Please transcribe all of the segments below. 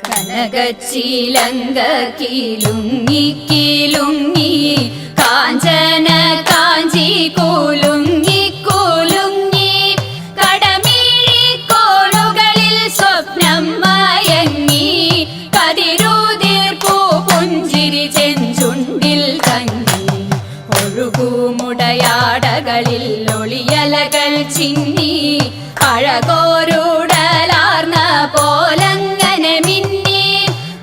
കനകച്ചിലങ്ക കീലുങ്ങി കീലുങ്ങി കാഞ്ചന കാഞ്ചി കൂലുങ്ങി കൂലുങ്ങി കടമിഴി കോണുകളിൽ സ്വപ്നം മയങ്ങി കതിരൂതിർപ്പൂ പുഞ്ചിരി ചെഞ്ചുണ്ടിൽ തങ്ങി ഒഴുകുമുടയാടകളിൽ ഒളിയലകൾ ചിന്നി അഴകോരുടലാർന്ന പോലങ്ങനെ മിന്നി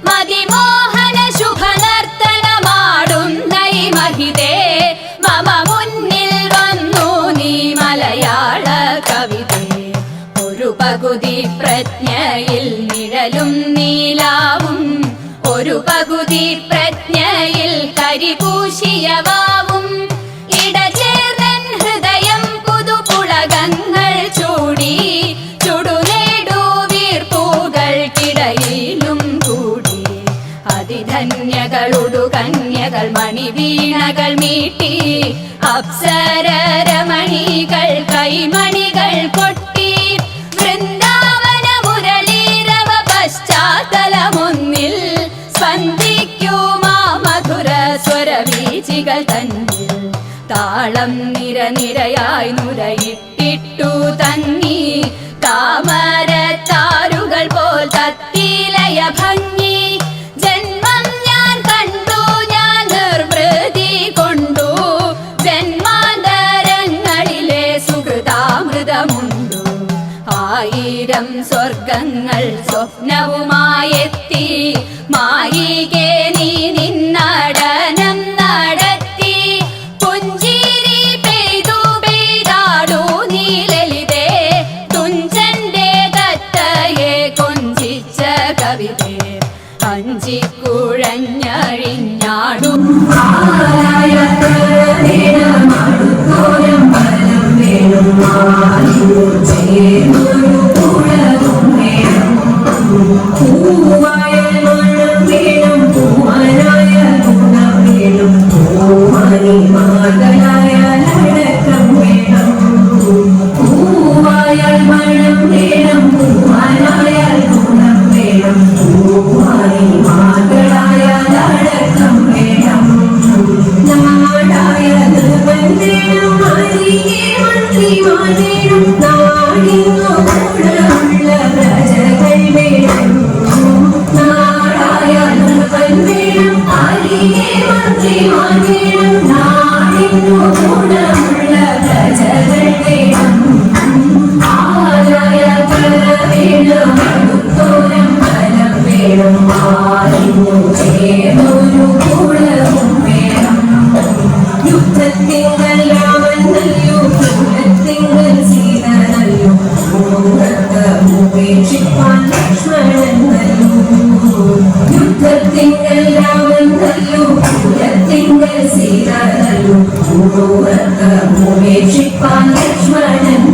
മതിമോഹന ശുഭനർത്തനമാടുന്ന ഈ മഹിതേ മമ മുന്നിൽ വന്നു നീ മലയാള കവിതേ ഒരു പകുതി പ്രജ്ഞയിൽ നിഴലും നീലാവും ഒരു പകുതി പ്രജ്ഞയിൽ കരിപൂശിയവാവും ഇടചേർന്നൻ ഹൃദയം പുതുപുളകങ്ങൾ ചൂടി ചുടുനേടു വീർപ്പൂകൾക്കിടയിലും കൂടി അതിധന്യകളുടു കന്യകൾ മണിവീണകൾ മീട്ടി അപ്സരരമണികൾ കൈമണികൾ കൊട്ടി വൃന്ദാവന മുരളീരവ പശ്ചാത്തലമൊന്നിൽ സ്പന്ദിക്കുമാ മധുര സ്വരവീചികൾ തന്നിൽ താളം നിരനിരയായി നുരയിട്ടിട്ടു തങ്ങി താമരത്താരുകൾ പോൽ തത്തിലയ ഭംഗി ജന്മം ഞാൻ കണ്ടു ഞാൻ നിർവൃതി കൊണ്ടു ജന്മാന്തരങ്ങളിലെ സുഹൃതാമൃതമുണ്ടു ആയിരം സ്വർഗങ്ങൾ സ്വപ്നവുമായെത്തി മായികേ നീ നിന്നടനം നടത്തി പുഞ്ചിരി പെയ്തു പെയ്താടു നീ ലളിതേ തുഞ്ചന്റെ തത്തയെ കൊഞ്ചിച്ച കവിതേ അഞ്ചിക്കുഴഞ്ഞഴിഞ്ഞാടു Lexman